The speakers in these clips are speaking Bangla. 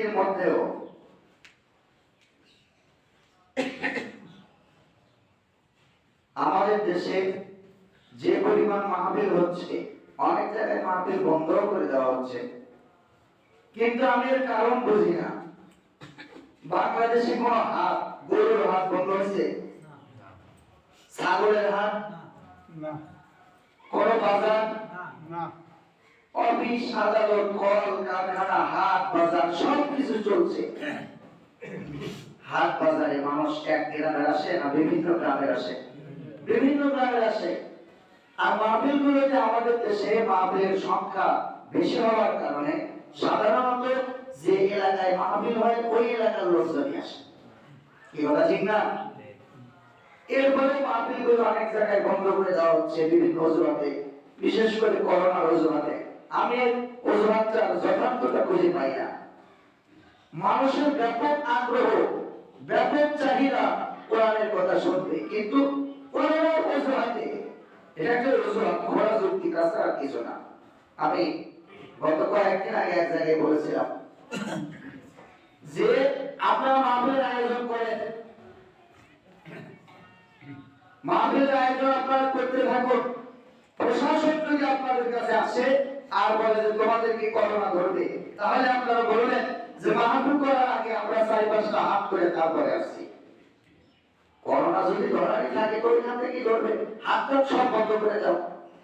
পরিস্থিতির মধ্যেও আমাদের দেশে যে পরিমাণ মাহফিল হচ্ছে, অনেক জায়গায় মাহফিল বন্ধ করে দেওয়া হচ্ছে, কিন্তু আমি এর কারণ বুঝি না। বাংলাদেশে কোন হাট, গরুর হাট বন্ধ হয়েছে? ছাগলের হাট? কোন বাজার? অফিস, আদালত, কল কারখানা, হাট বাজার সবকিছু চলছে। হাট বাজারে মানুষ এক গ্রামের আসে না বিভিন্ন গ্রামের আসে? বিভিন্ন গ্রামের আসে। আর মাহফিল গুলোতে আমাদের দেশে মাহফিলের সংখ্যা বেশি হওয়ার কারণে সাধারণত যে এলাকায় মাহফিল হয় ওই এলাকার লোকজনই আসে। কি কথা ঠিক না? এরপরে মাহফিল গুলো অনেক জায়গায় বন্ধ করে দেওয়া হচ্ছে বিভিন্ন অজুহাতে, বিশেষ করে করোনার অজুহাতে। আমি অজুহাতটা যথার্থতা খুঁজে পাই না। মানুষের ব্যাপক আগ্রহ, ব্যাপক চাহিদা কোরআনের কথা শুনতে, কিন্তু কোরআনের অজুহাতে, এটা একটা অজুহাত, খোলা যুক্তি, তাছাড়া আর কিছু না। আমি গত কয়েকদিন আগে এক জায়গায় বলেছিলাম যে আপনারা মাহফিলের আয়োজন করেন, মাহফিলের আয়োজন আপনারা করতে থাকুন। প্রশাসন যদি আপনাদের কাছে আসে আর বলে যে তোমাদেরকে করোনা ধরবে, তাহলে আপনারা বলবেন যে মাহফিল করার আগে আমরা 4-5টা হাত করে তারপরে আসছি। করোনা যদি ধরারই থাকে তো ওইখান থেকে ধরবে, হাতটা সব বন্ধ করে দাও,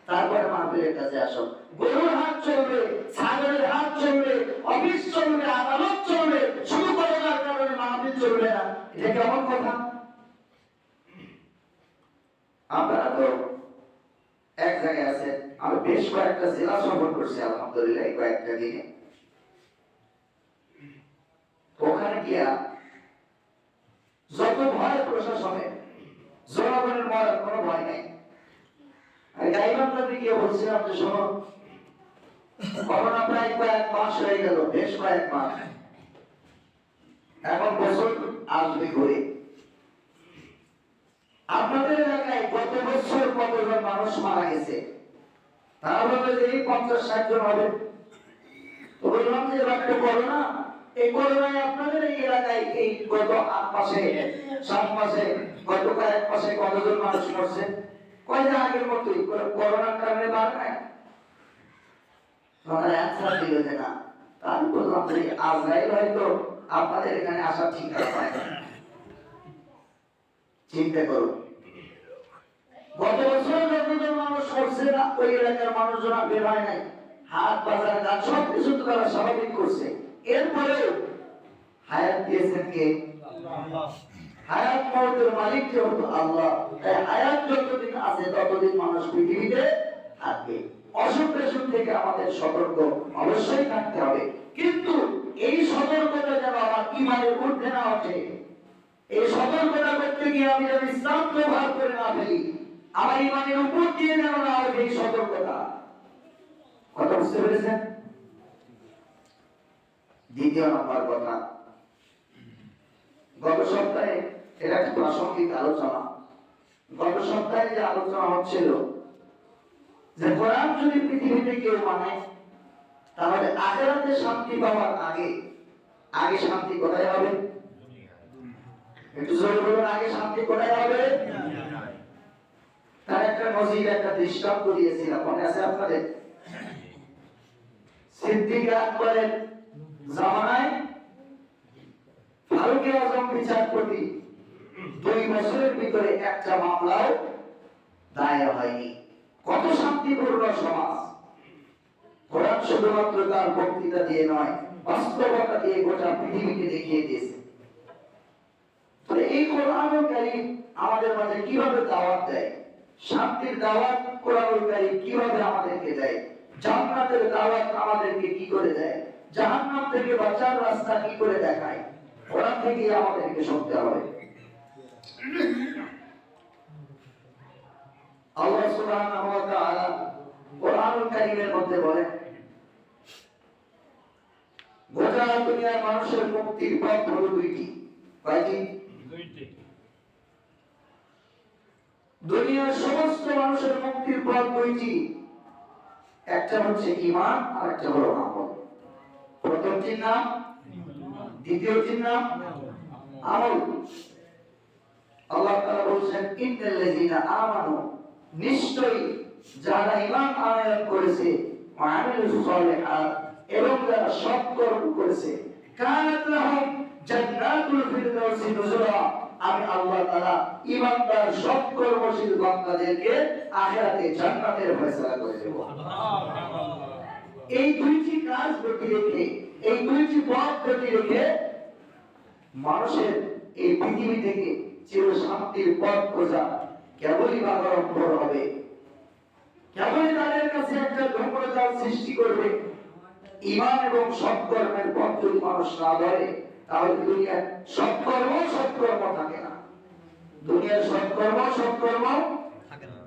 তারপরে মাহফিলের কাছে আসো। গরুর হাত চলবে, ছাগলের হাত চলবে, অফিস চলবে, আদালত চলবে, শুধু করোনার কারণে মাহফিল চলবে না, এটা কেমন কথা? আপনারা তো এক জায়গায় আছেন, আমি বেশ কয়েকটা জেলা সফর করছি আলহামদুলিল্লাহ এই কয়েকটা দিনে। ওখানে গিয়া যত ভয় প্রশাসনে, জনগণের মরার কোনো ভয় নাই। আমি গাইবান্ধাতে গিয়ে বলছিলাম যে শোনো, করোনা প্রায় কয়েক মাস হয়ে গেল, বেশ কয়েক মাস, এখন বছর আসবে ঘুরে। আপনাদের এলাকায় গত বছর কতজন মানুষ মারা গেছে? তারা বলবে যে এই 50-60 জন হবে। তো বললাম যে এবার করোনা, এই করোনায় আপনাদের এই এলাকায় এই গত 8 মাসে 7 মাসে গত কয়েক মাসে কতজন মানুষ মরছে? কয়টা আগের মতোই করোনার কারণে মারা নাই? তোমার অ্যান্সার দিল যে না। আমি বললাম যে আজরাইল হয়তো আপনাদের এখানে আসার ঠিকানা পায় না। চিন্তা করুন, গত বছর যতজন মানুষ মরছে না, ওই এলাকার মানুষজন বের হয় নাই, হাট বাজার ঘাট সবকিছু তো তারা স্বাভাবিক করছে। এরপরে হায়াত দিয়েছেন কে? হায়াত মওতের মালিক যেহেতু আল্লাহ, তাই হায়াত যতদিন আছে ততদিন মানুষ পৃথিবীতে থাকবে। অসুখ বিসুখ থেকে আমাদের সতর্ক অবশ্যই থাকতে হবে, কিন্তু এই সতর্কতা যেন আমার ঈমানের ঊর্ধ্বে না ওঠে। এই সতর্কতা করতে গিয়ে আমি যেন ইসলাম ব্যবহার করে না ফেলি, আমার ঈমানের উপর দিয়ে যেন না ওঠে এই সতর্কতা। কথা বুঝতে পেরেছেন? দ্বিতীয় নম্বর কথা, গত সপ্তাহে এটা একটা প্রাসঙ্গিক আলোচনা। গত সপ্তাহে যে আলোচনা হচ্ছিল যে কোরআন যদি পৃথিবীতে কেউ মানে, তাহলে আখিরাতে শান্তি পাওয়ার আগে শান্তি কোথায় হবে? একটু জোরে বলুন, আগে শান্তি কোথায় হবে? তার একটা নজির, একটা দৃষ্টান্ত দিয়েছিলাম, মনে আছে আপনাদের? সিদ্দিক আকবরের জামানায় ফারুক আজম বিচারপতি 2 বছরের ভিতরে একটা মামলাও দায়ের হয়নি। কত শান্তিপূর্ণ সমাজ! কোরআন শুধুমাত্র তার বক্তৃতা দিয়ে নয়, বাস্তবতা দিয়ে গোটা পৃথিবীকে দেখিয়ে দিয়েছে। এই কোরআনুল কারীম আমাদের মাঝে কিভাবে দাওয়াত দেয়, শান্তির দাওয়াত কোরআনুল কারীম কিভাবে আমাদেরকে দেয়, জান্নাতের দাওয়াত আমাদেরকে কি করে দেয়, জাহান্নাম থেকে বাঁচার রাস্তা কি করে দেখায়, কোরআন থেকে আমাদেরকে শুনতে হবে। আল্লাহ সুবহানাহু ওয়া তাআলা কোরআনুল কারীমের মধ্যে বলেন, গোটা দুনিয়ার মানুষের মুক্তির পথ হলো 2টি। কয়টি? 2টি। দুনিয়ার সমস্ত মানুষের মুক্তির পথ 2টি, একটা হচ্ছে ঈমান আর একটা হলো আমল। প্রথমটির নাম দ্বিতীয়টির নাম আমল। আল্লাহ তাআলা বলেছেন ইন্নাল্লাযীনা আমানু, নিশ্চয়ই যারা ঈমান আনয়ন করেছে, ওয়া আমিলুস সালিহাত, এবং যারা সৎ কর্ম করেছে, কানাত লাহুম জান্নাতুল ফিরদাউসি নুজুলা, আমি আল্লাহ তাআলা ঈমানদার সৎ কর্মশীল বান্দাদেরকে আখিরাতে জান্নাতের ফয়সালা করে দেব। এই দুইটি কাজ ব্যতি রেখে, এই দুইটি পথ ব্যতি রেখে মানুষের এই পৃথিবী থেকে চির শান্তির পথ খোঁজা কেবলই বাগাড়ম্বর হবে, কেবলই তাদের কাছে একটা ধর্মজাল সৃষ্টি করবে। ঈমান এবং সৎকর্মের পথ যদি মানুষ না ধরে, তাহলে দুনিয়ার সৎকর্ম থাকে না। দুনিয়ার সৎকর্ম থাকে না।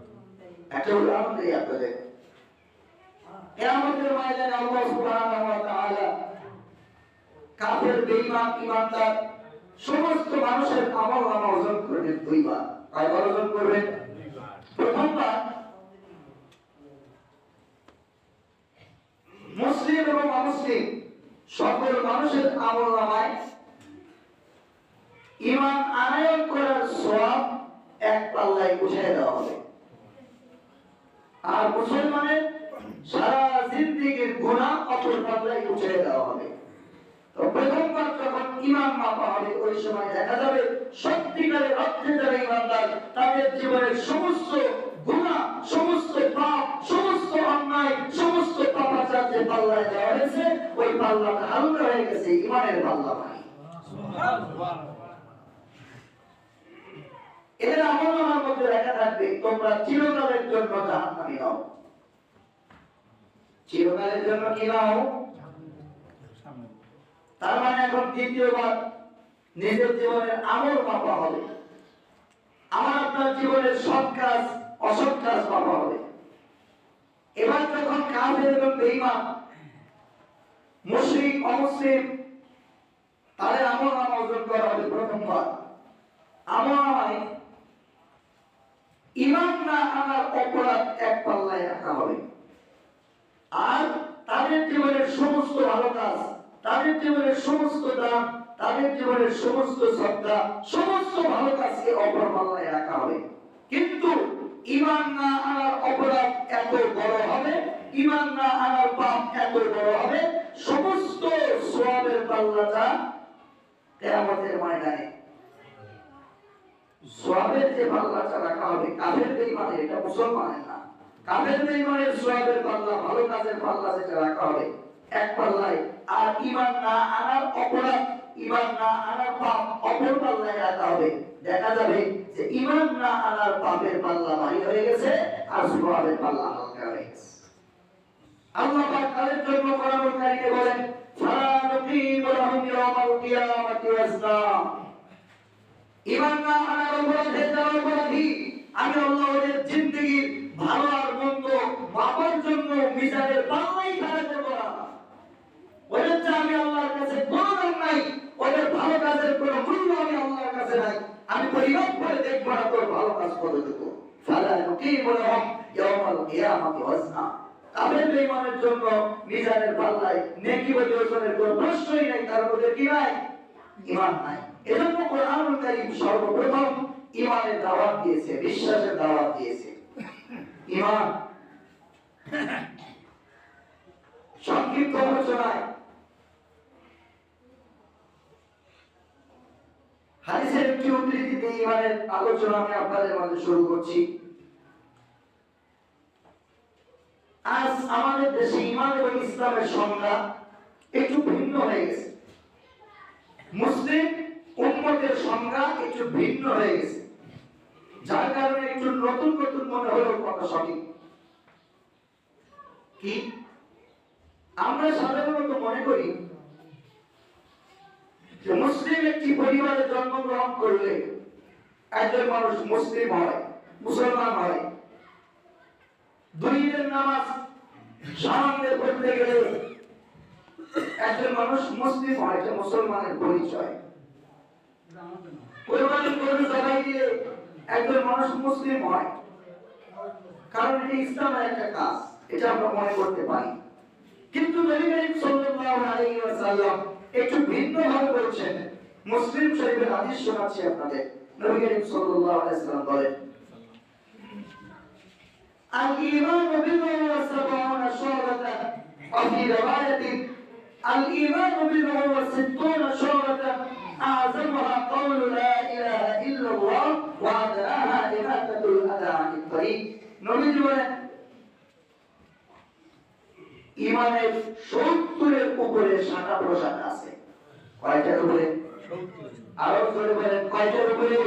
একটা উদাহরণ দিই আপনাদের। কিয়ামতের ময়দানে আল্লাহ সুবহানাহু ওয়া তাআলা কাফের, বেঈমান, ঈমানদার সমস্ত মানুষের আমলনামা ওজন করবেন দুইবার। কয়বার ওজন করবেন? প্রথমবার মুসলিম এবং অমুসলিম সকল মানুষের আমলনামায় ঈমান আনয়ন করার সওয়াব এক পাল্লায় উঠিয়ে দেওয়া হবে, আর মুসলমানের সারা জিন্দেগীর গুনাহ অপর পাল্লায় উঠিয়ে দেওয়া হবে। তো প্রথমবার যখন ঈমান মাপা হবে, ওই সময় দেখা যাবে সত্যিকারের অর্থে যারা ঈমানদার, তাদের জীবনের সমস্ত গুনাহ, সমস্ত পাপ, সমস্ত অন্যায়, সমস্ত পাপাচার যে পাল্লায় দেওয়া হয়েছে, ওই পাল্লাটা হালকা হয়ে গেছে, ঈমানের পাল্লা ভাই। সুবহানাল্লাহ। এদের আমলনামার মধ্যে লেখা থাকবে, তোমরা চিরকালের জন্য জাহান্নামী হও। চিরকালের জন্য কি নাও? তার মানে এখন দ্বিতীয়বার নিজের জীবনের আমল মাপা হবে। আমার আপনার জীবনের সৎ কাজ, অসৎ কাজ মাপা হবে। এবার যখন কাফের এবং বেঈমান, মুশরিক, অমুসলিম, তাদের আমলনামা ওজন করা হবে প্রথমবার। আমলনামায় ঈমান না আনার অপরাধ এক পাল্লায় রাখা হবে, আর তাদের জীবনের সমস্ত ভালো কাজ, তাদের জীবনের সমস্ত দান, তাদের জীবনের সমস্ত সদকা, সমস্ত ভালো কাজকে অপর পাল্লায় রাখা হবে। কিন্তু ঈমান না আনার অপরাধ এত বড় হবে, ঈমান না আনার পাপ এত বড় হবে, সমস্ত সওয়াবের পাল্লাটা কিয়ামতের ময়দানে সওয়াবের যে পাল্লাটা রাখা হবে, কাফের বেঈমানের, এটা মুসলমানের না, কাফের বেঈমানের সওয়াবের পাল্লা, ভালো কাজের পাল্লা যেটা রাখা হবে এক পাল্লায়, আর ঈমান না আনার অপরাধ, ঈমান না আনার পাপ অপর পাল্লায় রাখা হবে। দেখা যাবে যে ঈমান না আনার পাপের পাল্লা ভারী হয়ে গেছে, আর সওয়াবের পাল্লা হালকা হয়ে গেছে। আল্লাহ পাক তাদের জন্য কোরআনুল কারীমে বলেন, ফালা নুকিমু লাহুম ইয়াওমাল কিয়ামাতি ওয়াজনা। ঈমান না আনার অপরাধে যারা অপরাধী, আমি আল্লাহ ওদের জিন্দেগির ভালো আর মন্দ মাপার জন্য মিজানের পাল্লাই খাড়া করব না। ওদের যে আমি আল্লাহর কাছে কোনো দাম নাই, ওদের ভালো কাজের কোনো মূল্য আমি আল্লাহর কাছে নাই। আমি পরিমাপ করে দেখব না তোর ভালো কাজ কতটুকু। ফালা নুকিমু লাহুম ইয়াওমাল কিয়ামাতি ওয়াজনা। কাফের বেঈমানের জন্য মিজানের পাল্লায় নেকি বা ওজনের কোনো প্রশ্নই নাই, তার মধ্যে কি নাই? ঈমান নাই। এজন্য কোরআনুল কারীম সর্বপ্রথম ঈমানের দাওয়াত দিয়েছে, বিশ্বাসের দাওয়াত দিয়েছে। ঈমান সংক্ষিপ্ত আলোচনায় হাদিসের একটি উদ্ধৃতি দিয়ে ঈমানের আলোচনা আমি আপনাদের মাঝে শুরু করছি। আজ আমাদের দেশে ঈমান এবং ইসলামের সংজ্ঞা একটু ভিন্ন হয়ে গেছে। মুসলিম উম্মতের সংজ্ঞা একটু ভিন্ন হয়ে গেছে, যার কারণে একটু নতুন নতুন মনে হলো কথা সঠিক। কি আমরা সাধারণত মনে করি যে মুসলিম একটি পরিবারে জন্মগ্রহণ করলে একজন মানুষ মুসলিম হয়, মুসলমান হয়। দুই ঈদের নামাজ সামনে পড়তে গেলে একজন মানুষ মুসলিম হয়, এটা মুসলমানের পরিচয়। কোরবানি গরু জবাই দিলে একজন মানুষ মুসলিম হয়, কারণ এটা ইসলামের একটা কাজ, এটা আমরা মনে করতে পারি। কিন্তু নবী করিম সাল্লাল্লাহু আলাইহি ওয়াসাল্লাম একটু ভিন্ন ভাবে বলছেন। মুসলিম শরীফের হাদিস শোনাচ্ছি আপনাদের। নবী করিম সাল্লাল্লাহু আলাইহি ওয়াসাল্লাম বলেন, আল ঈমানু বিদ'un ওয়া সাব'ুনা শু'বাতান ওয়া ফি রিওয়ায়াতিন আল ঈমানু বিদ'un ওয়া সিত্তুনা শু'বাতান আ'যামুহা কাওলু লা ইলাহা ইল্লাল্লাহ ওয়া আদনাহা ইমাতাতুল আযা আনিত তরিক। নবীজি বলেন, ঈমানের 70 এর উপরে শাখা প্রশাখা আছে। কয়টার উপরে? আরো জোরে বলেন, কয়টার উপরে?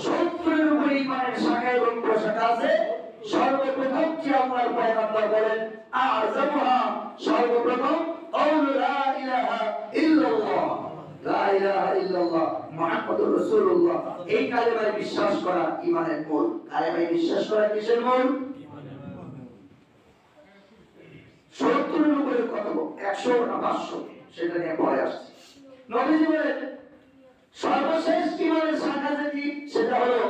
70 এর উপরে ঈমানের শাখা এবং প্রশাখা আছে। সর্বপ্রথম যে আল্লাহর পয়গম্বর বলেন, আ'যামুহা, সর্বপ্রথম কাওলু লা ইলাহা ইল্লাল্লাহ, লা ইলাহা ইল্লাল্লাহ মুহাম্মাদুর রাসূলুল্লাহ। এই কালেমায় বিশ্বাস করা ঈমানের মূল। কালেমায় বিশ্বাস করা কিসের মূল? 70 এর উপরে কত? 100 না 500? সেটা নিয়ে পরে আসছে। নবীজি বলেন, সর্বশেষ ঈমানের শাখা যেটি, সেটা হলো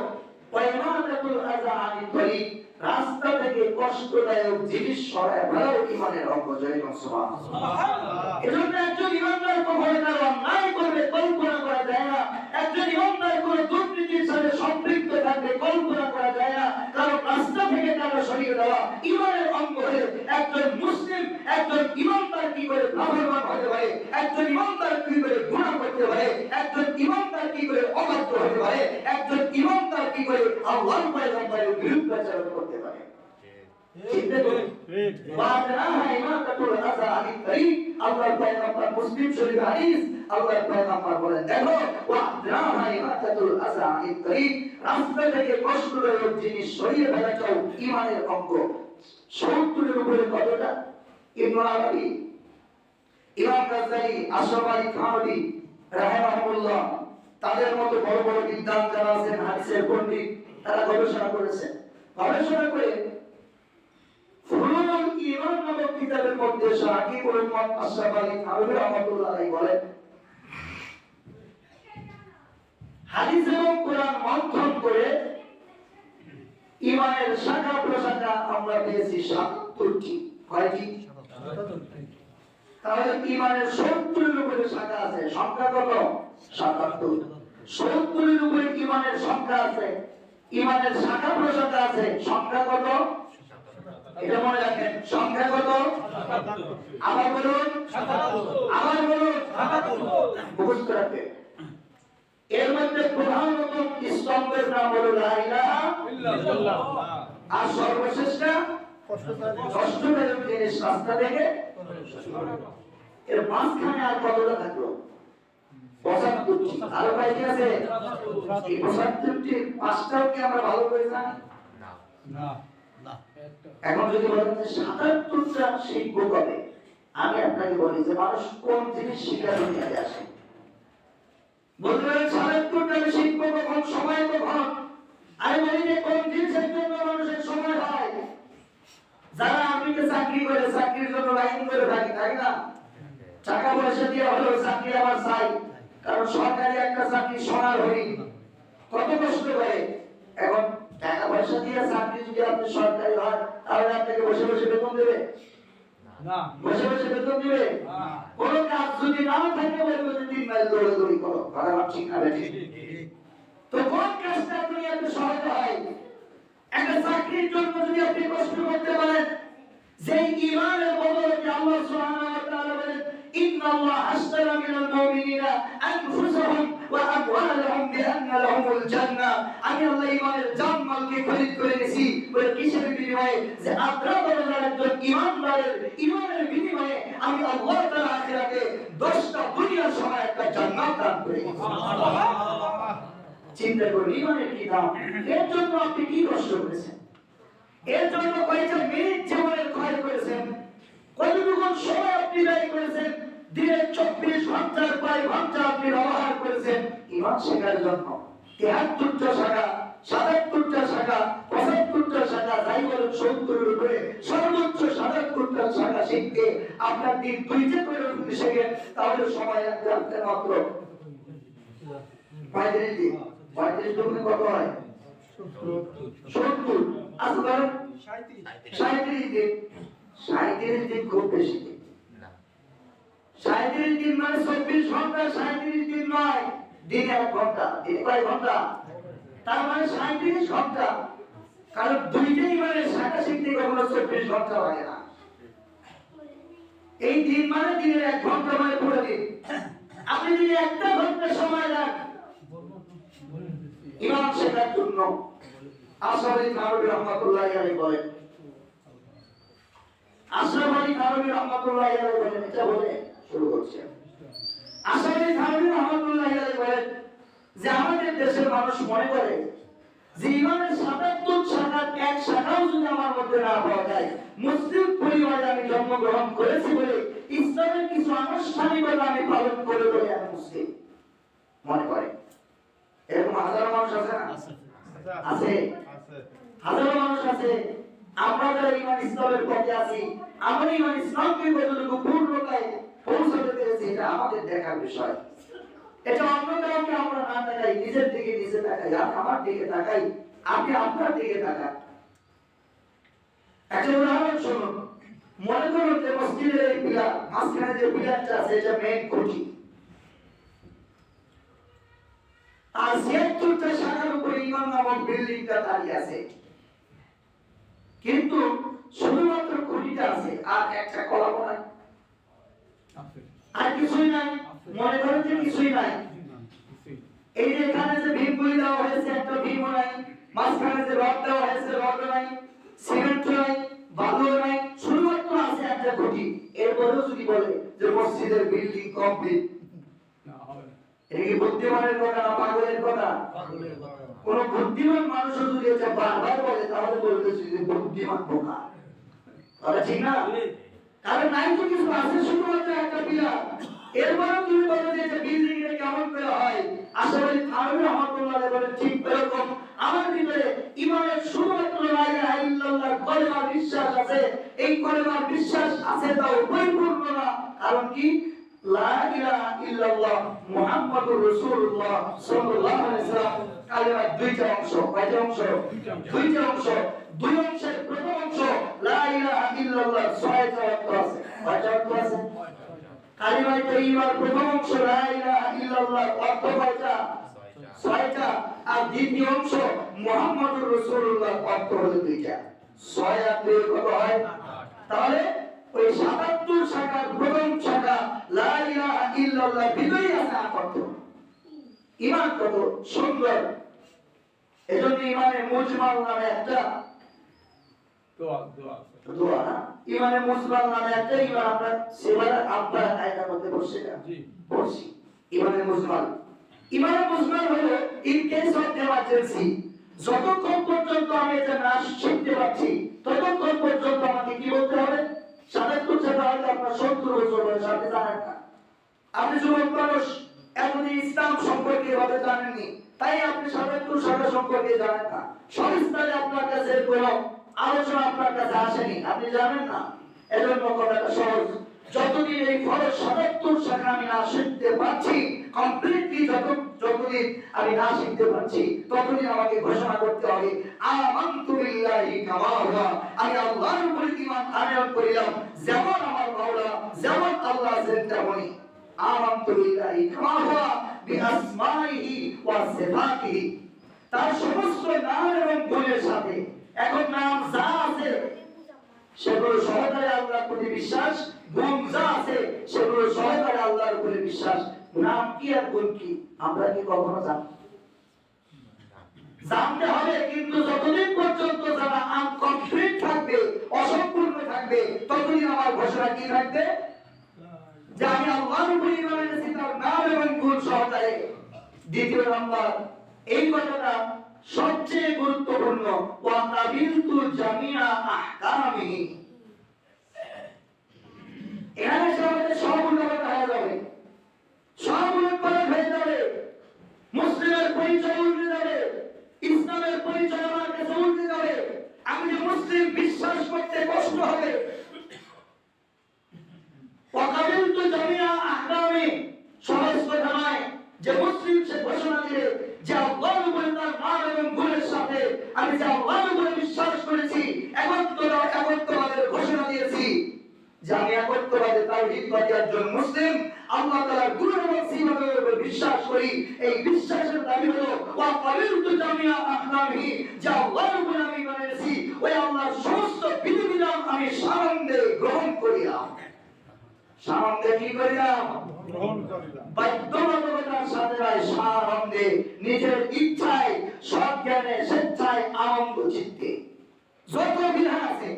ওয়াইমানাতুল আযা আনিত তরিক, রাস্তা থেকে কষ্টদায়ক জিনিস সরায় ফেলাও ঈমানের অঙ্গ। জয় সুবহানাল্লাহ। এজন্য একজন ঈমানদার কখনো তার অন্যায় করবে কল্পনা করা যায় না। একজন ঈমানদার কোনো দুর্নীতির সাথে সম্পৃক্ত থাকবে কল্পনা করা যায় না। কারণ রাস্তা থেকে তারা সরিয়ে দেওয়া ঈমানের অঙ্গ হয়ে একজন মুসলিম, একজন ঈমানদার কি করে লাভবান হতে পারে, একজন ঈমানদার কি করে গুনাহ করতে পারে, একজন ঈমানদার কি করে অবাধ্য হতে পারে, একজন ঈমানদার কি করে আল্লাহর পয়গম্বরের বিরুদ্ধাচরণ করতে পারে। চিন্তা করুন। ওয়াদানাহা ইমাতাতুল আযা আনিত তরিক, আল্লাহর পয়গম্বর, মুসলিম শরীফ হাদিস, আল্লাহর পয়গম্বর বলেন, দেখো, ওয়াদানাহা ইমাতাতুল আযা আনিত তরিক, রাস্তা থেকে কষ্টদায়ক জিনিস সরিয়ে ফেলাটাও ঈমানের অঙ্গ। 70 এর উপরে কতটা? ইবনে আরবি, ইমাম গাজ্জালি, আশরাফ আলী থানভী রাহিমাহুল্লাহ, তাদের মতো বড় বড় বিদ্বান যারা আছেন, হাদিসের পণ্ডিত, তারা গবেষণা করেছেন। গবেষণা করে ফুলুল ঈমান নামক কিতাবের মধ্যে সাকিবুল উম্মাহ আশরাফ আলী থানভী রাহমাতুল্লাহ আলাইহি বলেন, হাদিস এবং কোরআন মন্থন করে ঈমানের শাখা প্রশাখা আমরা পেয়েছি ৭৭টি। কয়টি? ৭৭টি। তাহলে ঈমানের ৭০ এর উপরে শাখা আছে। সংখ্যা কত? ৭৭। ৭০ এর উপরে ঈমানের সংখ্যা আছে, ঈমানের শাখা প্রশাখা আছে। সংখ্যা কত? এটা মনে রাখেন, সংখ্যা কত? ৭৭। আবার বলুন, ৭৭। আবার বলুন, ৭৭। মুখস্থ রাখবেন। এর মধ্যে প্রধানতম স্তম্ভের নাম হলো লা ইলাহা ইল্লাল্লাহ, আর সর্বশেষটা কষ্টদায়ক জিনিস রাস্তা থেকে। এর মাঝখানে আর কতটা থাকলো? ৭৫টি। আরো কয়টি আছে? এই ৭৫টি ৫টাও কি আমরা ভালো করে জানি? না। এখন যদি বলেন যে ৭৭টা শিখবো কবে, আমি আপনাকে বলি যে মানুষ কোন জিনিস শিখার দুনিয়াতে আসে। বলতে পারেন ৭৭টা আমি শিখবো কখন, সময় কখন? আমি বলি যে কোন জিনিসের জন্য মানুষের সময় হয়। যারা আর্মিতে চাকরি করে, চাকরির জন্য লাইন করে থাকে, তাই না? টাকা পয়সা দিয়ে হলেও চাকরি আমার চাই, কারণ সরকারি একটা চাকরি সোনার হরিণ, কত কষ্ট করে। এখন টাকা পয়সা দিয়ে চাকরি যদি আপনি সরকারি হয়, তাহলে আপনাকে বসে বসে বেতন দেবে না? বসে বসে বেতন দিবে না। কোন কাজ যদি না থাকে, বলবে যে 3 মাইল দৌড়াদৌড়ি করো। কথা ঠিক না? ঠিক। তো কোন কাজটা দুনিয়াতে সহজ হয়? একটা চাকরির জন্য যদি আপনি কষ্ট করতে পারেন, যে ঈমানের বদলে আল্লাহ সুবহানাহু ওয়া তাআলা বলেন, ইন্নাল্লাহ আশতারা মিনাল মুমিনিনা আনফুসাহুম ওয়া আমওয়ালাহুম বিআন্না লাহুমুল জান্নাহ। আমি আল্লাহ ঈমানের জান মালকে খরিদ করে নিয়েছি। বলে কিসের বিনিময়ে? যে আপনারা বলেন একজন ঈমানদারের ঈমানের বিনিময়ে আমি আল্লাহ তাআলা আখিরাতে 10টা দুনিয়ার সময় একটা জান্নাত দান করে দিয়েছি। সুবহানাল্লাহ। চিন্তা করুন ঈমানের কি দাম। এর জন্য আপনি কি কষ্ট করেছেন? এর জন্য কয়েকটা মিনিট জীবনের ক্ষয় করেছেন, কতটুকু সময় আপনি ব্যয় করেছেন, দিনের 24 ঘন্টার 5 ঘন্টা আপনি ব্যবহার করেছেন ঈমান শেখার জন্য। 73টা শাখা, 77টা শাখা, 75টা শাখা, যাই বলুন 70 এর উপরে সর্বোচ্চ 77টা শাখা শিখতে আপনার দিন 2টা করে শেখেন, তাহলে সময় লাগবে মাত্র 35 দিন। 35 দুগুণে কত হয়? 70। আচ্ছা ধরেন 37 দিন। 37 দিন খুব বেশি দিন না। 37 দিন মানে 24 ঘন্টা 37 দিন নয়, দিনে 1 ঘন্টা, দিনে কয় ঘন্টা? তার মানে 37 ঘন্টা। কারণ দুইটাই মানে শাখা শিখতে কখনো 24 ঘন্টা লাগে না। এই দিন মানে দিনের 1 ঘন্টা মানে পুরো দিন। আপনি যদি 1 ঘন্টা সময় দেন ইমাম শেখার জন্য, আশরাফ আলী থানভী রহমাতুল্লাহি আলাইহি বলেন, আশরাফ আলী থানভী রহমাতুল্লাহি আলাইহি বলেন, এটা বলে শুরু করছে। আশরাফ আলী থানভী রহমাতুল্লাহি আলাইহি বলেন যে আমাদের দেশের মানুষ মনে করে যে ইমানের 77 শাখার 1 শাখাও যদি আমার মধ্যে না পাওয়া যায়, মুসলিম পরিবারে আমি জন্মগ্রহণ করেছি বলে ইসলামের কিছু আনুষ্ঠানিকতা আমি পালন করে বলে আমি মুসলিম মনে করে। এরকম হাজারো মানুষ আছে না? আছে, হাজারো মানুষ আছে। আমরা যারা ইমান ইসলামের পথে আছি, আমরা ইমান ইসলামকে কতটুকু পূর্ণতায় পৌঁছাতে পেরেছি এটা আমাদের দেখার বিষয়। এটা অন্য কাউকে আমরা না তাকাই, নিজের দিকে নিজে তাকাই, আমি আমার দিকে তাকাই, আপনি আপনার দিকে তাকান। একটা উদাহরণ শুনুন। মনে করুন যে মসজিদের এই পিলার, মাঝখানে যে পিলারটা আছে এটা মেইন খুঁটি, আর ৭৬টা শাখার উপরে ইমাম নামক বিল্ডিংটা দাঁড়িয়ে আছে, কিন্তু শুধুমাত্র খুঁটিটা আছে, আর একটা কলামও নাই, আর কিছুই নাই। মনে করেন যে কিছুই নাই। এই যে এখানে যে ভীমগুলি দেওয়া হয়েছে, একটা ভীমও নাই। মাঝখানে যে রড দেওয়া হয়েছে, রডও নাই, সিমেন্ট নাই, বালুও নাই, শুধুমাত্র আছে একটা খুঁটি। এরপরেও যদি বলে যে মসজিদের বিল্ডিং কমপ্লিট, এটা কি বুদ্ধিমানের কথা না পাগলের কথা? কোন বুদ্ধিমান মানুষও যদি এটা বারবার বলে তাহলে বলতে যে বুদ্ধিমান বোকা, কথা ঠিক না? কারণ নাই তো কিছু, আছে শুধুমাত্র একটা পিলার। এরপরেও তুমি বলো যে এটা বিল্ডিং এটা কেমন করে হয়? আশরাফ আলী থানভী রহমাতুল্লাহি আলাইহি বলেন ঠিক এরকম আমার ভিতরে ইমানের শুধুমাত্র লা ইলাহা ইল্লাল্লাহ কলেমার বিশ্বাস আছে। এই কলেমার বিশ্বাস আছে তাও পরিপূর্ণ না। কারণ কি? লা ইলাহা ইল্লাল্লাহ মুহাম্মাদুর রাসূলুল্লাহ সাল্লাল্লাহু আলাইহি ওয়াসাল্লাম কালেমার দুইটা অংশ। কয়টা অংশ? দুইটা অংশ। দুই অংশের প্রথম অংশ লা ইলাহা ইল্লাল্লাহ ৬টা অর্থ আছে। কয়টা অর্থ আছে? কালিমায়ে তাইয়্যিবার প্রথম অংশ লা ইলাহা ইল্লাল্লাহ অর্থ কয়টা? ৬টা। আর দ্বিতীয় অংশ মুহাম্মাদুর রাসূলুল্লাহ অর্থ হলো দুইটা। ৬ আর ২ কত হয়? তাহলে ওই ৭৭ শাখার প্রথম শাখা লা ইলাহা ইল্লাল্লাহ ভিতরেই আছে ৮ অর্থ। ঈমান কত সুন্দর! এজন্য ঈমানে মুজমাল নামে একটা দোয়া না, ঈমানে মুজমাল নামে একটা ঈমান আমরা সেবার আপনার আয়াতের মধ্যে বসে না বসি। ঈমানে মুজমাল হলো ইন কেস অফ এমার্জেন্সি। যতক্ষণ পর্যন্ত আমি এটা না শিখতে পারছি ততক্ষণ পর্যন্ত আমাকে কি বলতে হবে? ৭৭ শাখা হয়তো আপনার ৭০ বছর বয়স, আপনি জানেন না। আপনি যুবক মানুষ, এতদিন ইসলাম সম্পর্কে এভাবে জানেননি, তাই আপনি ৭৭ শাখা সম্পর্কে জানেন না। সবিস্তারে আপনার কাছে কোনো আলোচনা আপনার কাছে আসেনি, আপনি জানেন না। এজন্য কথাটা সহজ। যতদিন এই ফরজ ৭৭ শাখা আমি না শিখতে পারছি, কমপ্লিটলি যতদিন আমি না শিখতে পারছি ততদিন আমাকে ঘোষণা করতে হবে আমানতু বিল্লাহি কামা হুয়া, আমি আল্লাহর উপরে ঈমান আনয়ন করিলাম যেমন আমার মাওলা, যেমন আল্লাহ আছেন তেমনই। আমানতু বিল্লাহি কামা হুয়া বিআসমাইহি ওয়া সিফাতিহি, তার সমস্ত নাম এবং গুণের সাথে। এখন নাম যা আছে সেগুলো সহকারে আল্লাহর প্রতি বিশ্বাস, গুণ যা আছে সেগুলো সহকারে আল্লাহর উপরে বিশ্বাস। নাম কি আর গুণ কি আমরা কি কখনো জানতে হবে? কিন্তু যতদিন পর্যন্ত যারা আনকমপ্লিট থাকবে, অসম্পূর্ণ থাকবে, ততদিন আমার ঘোষণা কি থাকবে? যে আমি আল্লাহর উপরে ঈমান এনেছি তার নাম এবং গুণ সহকারে। দ্বিতীয় নাম্বার, এই কথাটা সবচেয়ে গুরুত্বপূর্ণ, ওয়া কাবিলতু জামিআ আহকামিহি। এখানে আমাদের সব উল্লেখ হয়ে যাবে, সব উল্লেখ হয়ে যাবে। মুসলিমের পরিচয় উল্টে যাবে, ইসলামের পরিচয় আমার কাছে উল্টে যাবে। আমি যে মুসলিম বিশ্বাস করতে কষ্ট হবে। ওয়া কাবিলতু জামিআ আহকামি সহজ কথা নয় যে মুসলিম সে ঘোষণা দিলে যে আল্লাহর উপরে তার নাম এবং গুণের সাথে আমি যে আল্লাহর উপরে বিশ্বাস করেছি, একত্ববাদের ঘোষণা দিয়েছি যে আমি একত্ববাদে তাওহীদবাদী একজন মুসলিম আল্লাহ তাআলার গুণ এবং সিফাতের উপর বিশ্বাস করি। এই বিশ্বাসের দাবি হলো ওয়া ক্বাবিলতু জামিআ আহকামিহি, যা আল্লাহর উপর আমি মেনেছি ওই আল্লাহর সমস্ত বিধিবিধান আমি সানন্দে গ্রহণ করিলাম। সানন্দে কি করিলাম? গ্রহণ করিলাম। বাধ্যবাধকতার সাথে নয়, সানন্দে, নিজের ইচ্ছায়, সজ্ঞানে, স্বেচ্ছায়, আনন্দ চিত্তে। যত বিধান আছে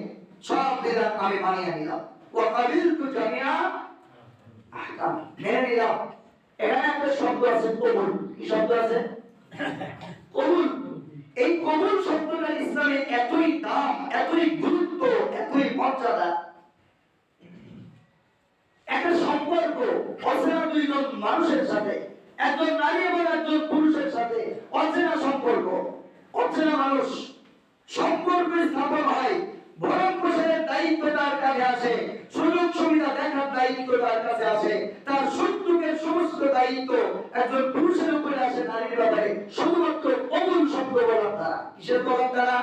সব বিধান আমি মানিয়ে নিলাম। ওয়া ক্বাবিলতু জামিআ আহকাম, মেনে নিলাম। এখানে একটা শব্দ আছে কবুল। কি শব্দ আছে? কবুল। এই কবুল শব্দটার ইসলামে এতই দাম, এতই গুরুত্ব, এতই মর্যাদা। একটা সম্পর্ক অচেনা দুইজন মানুষের সাথে, একজন নারী এবং একজন পুরুষের সাথে অচেনা সম্পর্ক, অচেনা মানুষ, সম্পর্ক স্থাপন হয়, ভরণ পোষণের দায়িত্ব তার কাছে আসে, সুযোগ সুবিধা দেখার দায়িত্ব তার কাছে আসে, তার সুখ-দুঃখের সমস্ত দায়িত্ব একজন পুরুষের উপরে আসে নারীর ব্যাপারে, শুধুমাত্র কবুল শব্দ বলার দ্বারা। কিসের বলার দ্বারা?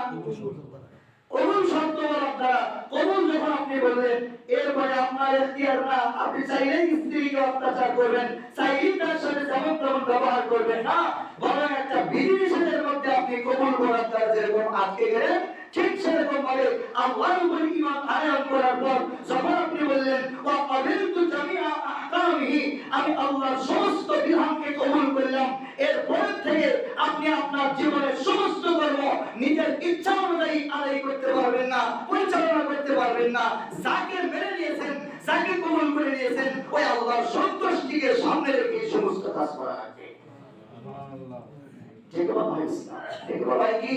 কবুল শব্দ বলার দ্বারা। কবুল যখন আপনি বললেন, এরপরে আপনার এখতিয়ার না, আপনি চাইলেই স্ত্রীকে অত্যাচার করবেন, চাইলেই তার সাথে যেমন তেমন ব্যবহার করবেন না, বরং একটা বিধিনিষেধের মধ্যে আপনি কবুল বলার দ্বারা যেরকম আটকে গেলেন, ঠিক সেরকম ভাবে আল্লাহর উপর ঈমান আনয়ন করার পর যখন আপনি বললেন ওয়া ক্বাবিলতু জামিআ আহকামিহি, আমি আল্লাহর সমস্ত বিধানকে কবুল করলাম, এরপর থেকে আপনি আপনার জীবনের সমস্ত কর্ম নিজের ইচ্ছা অনুযায়ী আদায় করতে পারবেন না, পরিচালনা করতে পারবেন না। যাকে মেনে নিয়েছেন, যাকে কবুল করে নিয়েছেন, ওই আল্লাহর সন্তুষ্টিকে সামনে রেখে এই সমস্ত কাজ করা লাগবে। ঠিক কথা ভাই, ঠিক কথা ভাই কি?